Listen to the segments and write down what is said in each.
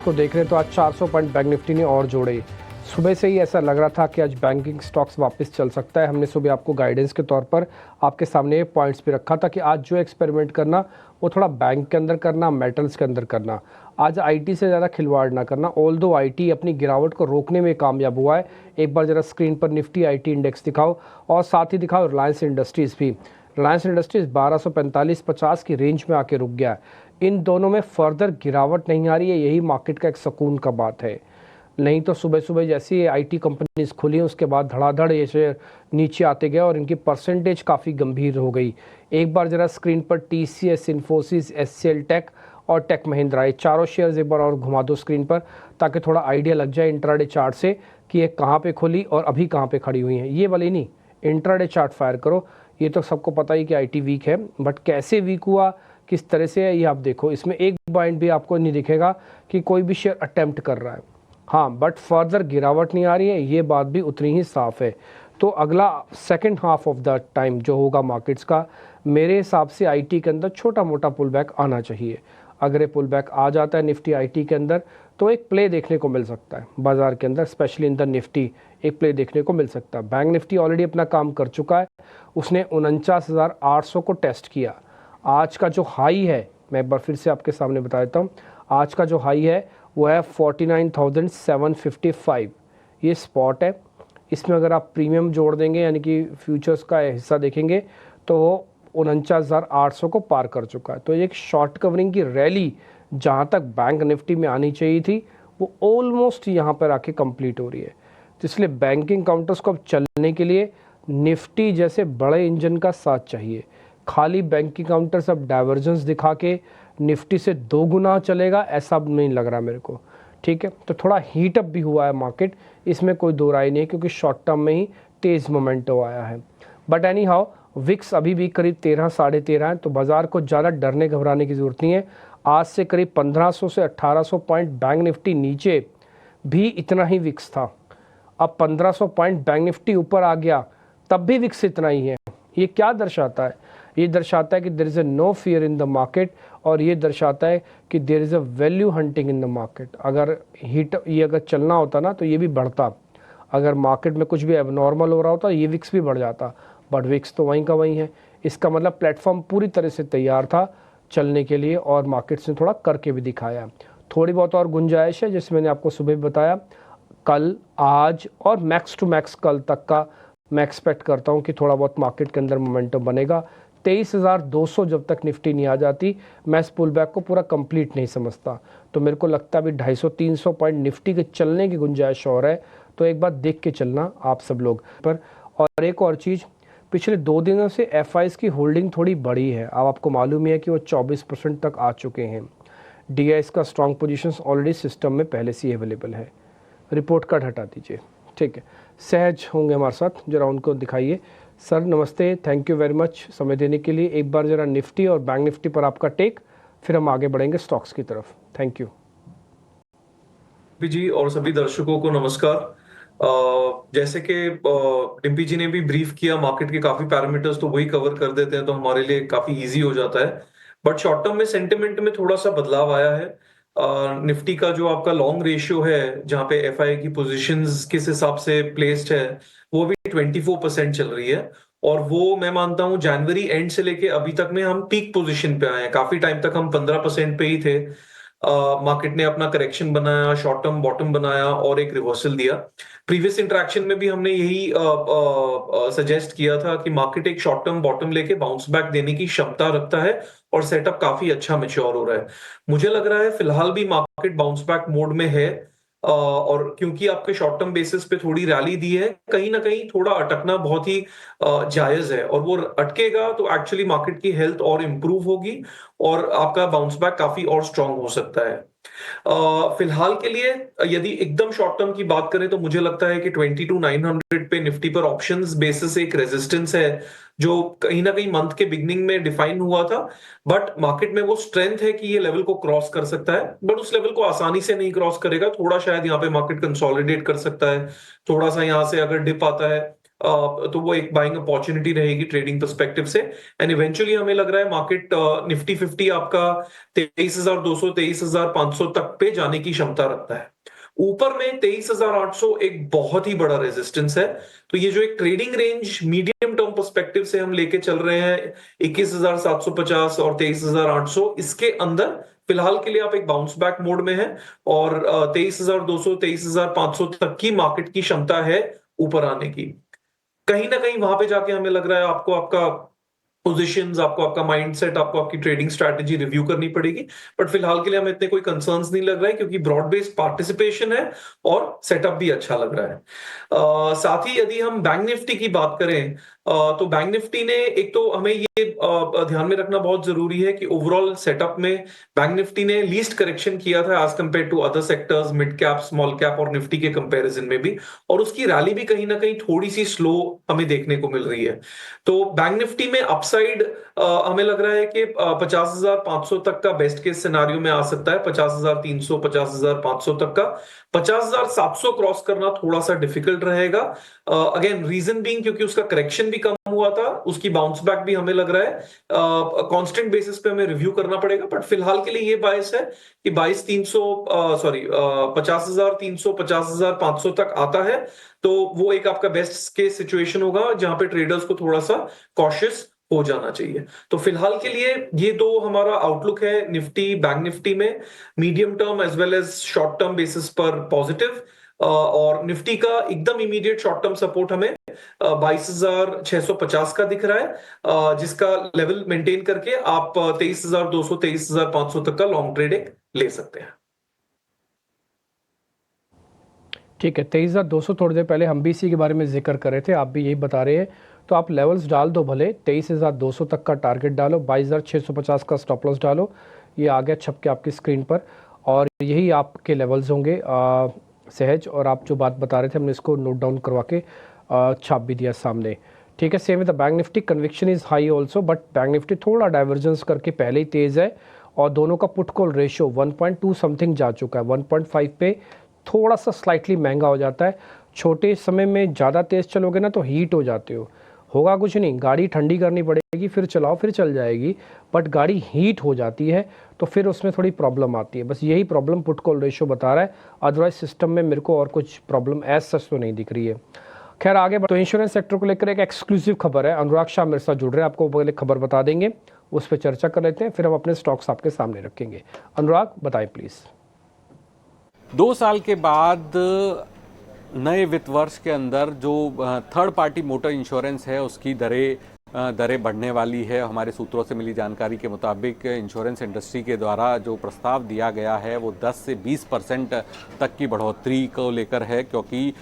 को देख रहे हैं तो आज 400 पॉइंट बैंक निफ्टी ने और जोड़े। सुबह से ही ऐसा लग रहा था कि आज बैंकिंग स्टॉक्स वापस चल सकता है। हमने सुबह आपको गाइडेंस के तौर पर आपके सामने पॉइंट्स भी रखा था कि आज जो एक्सपेरिमेंट करना वो थोड़ा बैंक के अंदर करना, मेटल्स के अंदर करना। आज आईटी से ज़्यादा खिलवाड़ ना करना। ऑल दो आईटी अपनी गिरावट को रोकने में कामयाब हुआ है। एक बार ज़रा स्क्रीन पर निफ्टी आईटी इंडेक्स दिखाओ और साथ ही दिखाओ रिलायंस इंडस्ट्रीज़ भी। रिलायंस इंडस्ट्रीज़ 1245-50 की रेंज में आके रुक गया। इन दोनों में फर्दर गिरावट नहीं आ रही है, यही मार्केट का एक सुकून का बात है। नहीं तो सुबह सुबह जैसे ही आईटी कंपनीज खुली उसके बाद धड़ाधड़ ये शेयर नीचे आते गए और इनकी परसेंटेज काफ़ी गंभीर हो गई। एक बार ज़रा स्क्रीन पर टीसीएस, इन्फोसिस, एचसीएल टेक और टेक महिंद्रा, ये चारों शेयर्स एक बार और घुमा दो स्क्रीन पर ताकि थोड़ा आइडिया लग जाए इंट्राडे चार्ट से कि ये कहाँ पे खुली और अभी कहाँ पे खड़ी हुई हैं। ये वाली नहीं, इंट्राडे चार्ट फायर करो। ये तो सबको पता ही कि आईटी वीक है, बट कैसे वीक हुआ, किस तरह से है, ये आप देखो। इसमें एक पॉइंट भी आपको नहीं दिखेगा कि कोई भी शेयर अटेम्प्ट कर रहा है। हाँ, बट फर्दर गिरावट नहीं आ रही है, ये बात भी उतनी ही साफ है। तो अगला second half of the time जो होगा मार्केट्स का, मेरे हिसाब से आईटी के अंदर छोटा मोटा पुल बैक आना चाहिए। अगर ये पुल बैक आ जाता है निफ्टी आईटी के अंदर तो एक प्ले देखने को मिल सकता है बाजार के अंदर, स्पेशली इन द निफ्टी एक प्ले देखने को मिल सकता है। बैंक निफ्टी ऑलरेडी अपना काम कर चुका है, उसने 49,800 को टेस्ट किया। आज का जो हाई है, मैं एक बार फिर से आपके सामने बता देता हूँ, आज का जो हाई है वो है 49,755। ये स्पॉट है। इसमें अगर आप प्रीमियम जोड़ देंगे यानी कि फ्यूचर्स का हिस्सा देखेंगे तो वो 49,800 को पार कर चुका है। तो एक शॉर्ट कवरिंग की रैली जहाँ तक बैंक निफ्टी में आनी चाहिए थी वो ऑलमोस्ट यहाँ पर आके कंप्लीट हो रही है। तो इसलिए बैंकिंग काउंटर्स को अब चलने के लिए निफ्टी जैसे बड़े इंजन का साथ चाहिए। खाली बैंकिंग काउंटर्स अब डाइवर्जेंस दिखा के निफ्टी से 2 गुना चलेगा ऐसा अब नहीं लग रहा मेरे को। ठीक है, तो थोड़ा हीट अप भी हुआ है मार्केट, इसमें कोई दो राय नहीं है क्योंकि शॉर्ट टर्म में ही तेज़ मोमेंटो आया है। बट एनी हाउ विक्स अभी भी करीब 13 साढ़े 13 है, तो बाज़ार को ज़्यादा डरने घबराने की ज़रूरत नहीं है। आज से करीब 1500 से 1800 पॉइंट बैंक निफ्टी नीचे भी इतना ही विक्स था। अब 1500 पॉइंट बैंक निफ्टी ऊपर आ गया तब भी विक्स इतना ही है। ये क्या दर्शाता है? ये दर्शाता है कि there is a no fear in the market, और ये दर्शाता है कि there is a value hunting in the market. अगर ये अगर चलना होता ना तो ये भी बढ़ता। अगर मार्केट में कुछ भी एबनॉर्मल हो रहा होता ये विक्स भी बढ़ जाता, बट विक्स तो वहीं का वहीं है। इसका मतलब प्लेटफॉर्म पूरी तरह से तैयार था चलने के लिए और मार्केट्स ने थोड़ा करके भी दिखाया। थोड़ी बहुत और गुंजाइश है जैसे मैंने आपको सुबह भी बताया। कल, आज और मैक्स टू मैक्स कल तक का मैं एक्सपेक्ट करता हूं कि थोड़ा बहुत मार्केट के अंदर मोमेंटम बनेगा। 23,200 जब तक निफ्टी नहीं आ जाती मैं इस पुल बैक को पूरा कंप्लीट नहीं समझता। तो मेरे को लगता है अभी 250-300 पॉइंट निफ्टी के चलने की गुंजाइश और है, तो एक बार देख के चलना आप सब लोग पर। और एक और चीज़, पिछले 2 दिनों से एफआईज की होल्डिंग थोड़ी बढ़ी है। अब आपको मालूम ही है कि वो 24% तक आ चुके हैं। डीआईएस का स्ट्रॉन्ग पोजीशंस ऑलरेडी सिस्टम में पहले से ही अवेलेबल है। रिपोर्ट कार्ड हटा दीजिए। ठीक है, सहज होंगे हमारे साथ, जरा उनको दिखाइए। सर नमस्ते, थैंक यू वेरी मच समय देने के लिए। एक बार जरा निफ्टी और बैंक निफ्टी पर आपका टेक, फिर हम आगे बढ़ेंगे स्टॉक्स की तरफ। थैंक यू जी और सभी दर्शकों को नमस्कार। जैसे कि डिम्पी जी ने भी ब्रीफ किया, मार्केट के काफी पैरामीटर्स तो वही कवर कर देते हैं तो हमारे लिए काफी इजी हो जाता है। बट शॉर्ट टर्म में सेंटिमेंट में थोड़ा सा बदलाव आया है। निफ्टी का जो आपका लॉन्ग रेशियो है जहां पे एफआई की पोजीशंस किस हिसाब से प्लेस्ड है वो भी 24% चल रही है। और वो मैं मानता हूं जनवरी एंड से लेके अभी तक में हम पीक पोजीशन पे आए हैं। काफी टाइम तक हम 15% पे ही थे। मार्केट ने अपना करेक्शन बनाया, शॉर्ट टर्म बॉटम बनाया और एक रिवर्सल दिया। प्रीवियस इंटरेक्शन में भी हमने यही सजेस्ट किया था कि मार्केट एक शॉर्ट टर्म बॉटम लेके बाउंस बैक देने की क्षमता रखता है और सेटअप काफी अच्छा मैच्योर हो रहा है। मुझे लग रहा है फिलहाल भी मार्केट बाउंस बैक मोड में है। और क्योंकि आपके शॉर्ट टर्म बेसिस पे थोड़ी रैली दी है, कहीं ना कहीं थोड़ा अटकना बहुत ही जायज है। और वो अटकेगा तो एक्चुअली मार्केट की हेल्थ और इंप्रूव होगी और आपका बाउंस बैक काफी और स्ट्रांग हो सकता है। फिलहाल के लिए यदि एकदम शॉर्ट टर्म की बात करें तो मुझे लगता है कि 22,900 पे निफ्टी पर ऑप्शंस बेसिस एक रेजिस्टेंस है जो कहीं ना कहीं मंथ के बिगनिंग में डिफाइन हुआ था। बट मार्केट में वो स्ट्रेंथ है कि ये लेवल को क्रॉस कर सकता है, बट उस लेवल को आसानी से नहीं क्रॉस करेगा। थोड़ा शायद यहाँ पे मार्केट कंसोलिडेट कर सकता है। थोड़ा सा यहाँ से अगर डिप आता है तो वो एक बाइंग अपॉर्चुनिटी रहेगी ट्रेडिंग पर्सपेक्टिव से। एंड इवेंचुअली हमें लग रहा है मार्केट निफ्टी 50 आपका 23,200 23,500 तक पे जाने की क्षमता रखता है। ऊपर में 23,800 एक बहुत ही बड़ा रेजिस्टेंस है। तो ये जो एक trading range medium term perspective से हम लेके चल रहे हैं 21,750 और 23,800, इसके अंदर फिलहाल के लिए आप एक बाउंस बैक मोड में है। और 23,200 23,500 तक की मार्केट की क्षमता है ऊपर आने की। कहीं ना कहीं वहां पे जाके हमें लग रहा है आपको आपका पोजीशंस, आपको आपका माइंडसेट, आपको आपकी ट्रेडिंग स्ट्रैटेजी रिव्यू करनी पड़ेगी। बट फिलहाल के लिए हमें इतने कोई कंसर्न्स नहीं लग रहा है, क्योंकि ब्रॉड बेस्ड पार्टिसिपेशन है और सेटअप भी अच्छा लग रहा है। साथ ही यदि हम बैंक निफ्टी की बात करें, तो बैंक निफ्टी ने एक तो हमें ये ध्यान में रखना बहुत जरूरी है कि ओवरऑल सेटअप में बैंक निफ्टी ने लीस्ट करेक्शन किया था as compared to other sectors, mid cap, small cap और निफ्टी के कंपैरिजन में भी। और उसकी रैली भी कहीं ना कहीं थोड़ी सी स्लो हमें देखने को मिल रही है। तो बैंक निफ्टी में अपसाइड हमें लग रहा है कि 50,500 तक का बेस्ट केस सिनारियो में आ सकता है, 50,300 50,500 तक का। 50,700 क्रॉस करना थोड़ा सा डिफिकल्ट रहेगा। अगेन रीजन बीइंग क्योंकि उसका करेक्शन भी कम हुआ था, उसकी बाउंस बैक भी हमें लग रहा है कांस्टेंट बेसिस पे हमें रिव्यू करना पड़ेगा। बट फिलहाल के लिए ये बायस है कि 22,300 सॉरी 50,300 50,500 तक आता है, तो वो एक आपका बेस्ट केस सिचुएशन होगा जहां पे ट्रेडर्स को थोड़ा सा कॉशियस हो जाना चाहिए। तो फिलहाल के लिए ये दो हमारा आउटलुक है निफ्टी बैंक निफ्टी में, medium term as well as short term basis पर पॉजिटिव। और निफ्टी का एकदम इमीडिएट शॉर्ट टर्म सपोर्ट हमें 22,650 का दिख रहा है, जिसका लेवल मेंटेन करके आप 23,200 23,500 तक का लॉन्ग ट्रेडिंग ले सकते हैं। ठीक है, 23,200 थोड़ी देर पहले हम भी इसी के बारे में जिक्र कर रहे थे, आप भी यही बता रहे हैं। तो आप लेवल्स डाल दो, भले 23,200 तक का टारगेट डालो, 22,650 का स्टॉप लॉस डालो, ये आ गया छप के आपकी स्क्रीन पर। और यही आपके लेवल्स होंगे सहज। और आप जो बात बता रहे थे हमने इसको नोट डाउन करवा के छाप भी दिया सामने। ठीक है, same with the bank Nifty, conviction is high also, but bank Nifty थोड़ा डाइवर्जेंस करके पहले ही तेज़ है। और दोनों का पुट कॉल रेशियो 1.2 समथिंग जा चुका है, 1.5 पे थोड़ा सा स्लाइटली महंगा हो जाता है। छोटे समय में ज़्यादा तेज़ चलोगे ना तो हीट हो जाते हो, होगा कुछ नहीं, गाड़ी ठंडी करनी पड़ेगी फिर चलाओ, फिर चल जाएगी। बट गाड़ी हीट हो जाती है तो फिर उसमें थोड़ी प्रॉब्लम आती है। बस यही प्रॉब्लम पुट कॉल रेशियो बता रहा है, अदरवाइज सिस्टम में मेरे को और कुछ प्रॉब्लम एज सच तो नहीं दिख रही है। खैर आगे तो इंश्योरेंस सेक्टर को लेकर एक एक्सक्लूसिव खबर है, अनुराग शाह मेरे साथ जुड़ रहे हैं, आपको पहले खबर बता देंगे, उस पर चर्चा कर लेते हैं, फिर हम अपने स्टॉक्स आपके सामने रखेंगे। अनुराग बताएं प्लीज़। 2 साल के बाद नए वित्त वर्ष के अंदर जो थर्ड पार्टी मोटर इंश्योरेंस है उसकी दरें बढ़ने वाली है। हमारे सूत्रों से मिली जानकारी के मुताबिक इंश्योरेंस इंडस्ट्री के द्वारा जो प्रस्ताव दिया गया है वो 10 से 20% तक की बढ़ोतरी को लेकर है, क्योंकि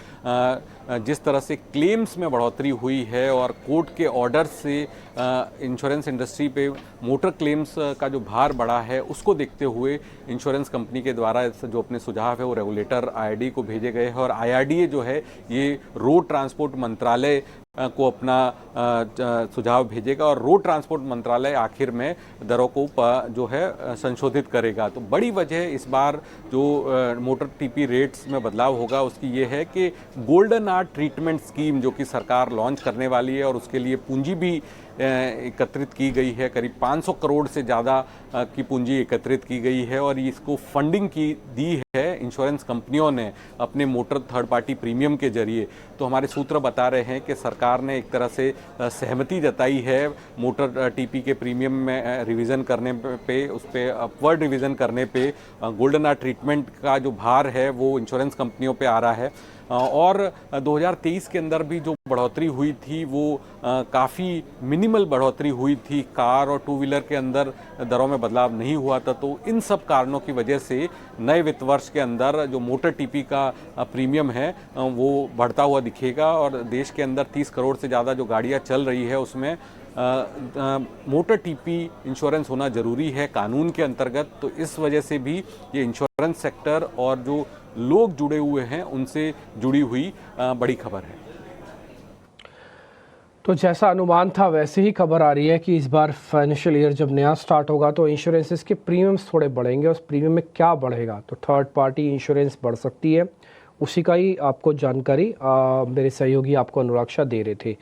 जिस तरह से क्लेम्स में बढ़ोतरी हुई है और कोर्ट के ऑर्डर से इंश्योरेंस इंडस्ट्री पे मोटर क्लेम्स का जो भार बढ़ा है, उसको देखते हुए इंश्योरेंस कंपनी के द्वारा जो अपने सुझाव है वो रेगुलेटर IRDA को भेजे गए हैं। और IRDA जो है ये रोड ट्रांसपोर्ट मंत्रालय को अपना सुझाव भेजेगा और रोड ट्रांसपोर्ट मंत्रालय आखिर में दरों को जो है संशोधित करेगा। तो बड़ी वजह इस बार जो मोटर TP रेट्स में बदलाव होगा उसकी ये है कि गोल्डन आर्ट ट्रीटमेंट स्कीम जो कि सरकार लॉन्च करने वाली है और उसके लिए पूंजी भी एकत्रित की गई है, करीब 500 करोड़ से ज़्यादा की पूंजी एकत्रित की गई है और इसको फंडिंग की दी है इंश्योरेंस कंपनियों ने अपने मोटर थर्ड पार्टी प्रीमियम के जरिए। तो हमारे सूत्र बता रहे हैं कि सरकार ने एक तरह से सहमति जताई है मोटर TP के प्रीमियम में रिवीजन करने पे, उस पर अपवर्ड रिवीजन करने पे गोल्डन आर्ट ट्रीटमेंट का जो भार है वो इंश्योरेंस कंपनियों पे आ रहा है। और 2023 के अंदर भी जो बढ़ोतरी हुई थी वो काफ़ी मिनिमल बढ़ोतरी हुई थी, कार और 2 व्हीलर के अंदर दरों में बदलाव नहीं हुआ था। तो इन सब कारणों की वजह से नए वित्त वर्ष के अंदर जो मोटर TP का प्रीमियम है वो बढ़ता हुआ दिखेगा और देश के अंदर 30 करोड़ से ज़्यादा जो गाड़ियाँ चल रही है उसमें मोटर TP इंश्योरेंस होना ज़रूरी है कानून के अंतर्गत। तो इस वजह से भी ये इंश्योरेंस सेक्टर और जो लोग जुड़े हुए हैं उनसे जुड़ी हुई बड़ी खबर है। तो जैसा अनुमान था वैसे ही खबर आ रही है कि इस बार फाइनेंशियल ईयर जब नया स्टार्ट होगा तो इंश्योरेंसेस के प्रीमियम्स थोड़े बढ़ेंगे। उस प्रीमियम में क्या बढ़ेगा, तो थर्ड पार्टी इंश्योरेंस बढ़ सकती है, उसी का ही आपको जानकारी मेरे सहयोगी आपको अनुराग शाह दे रहे थे।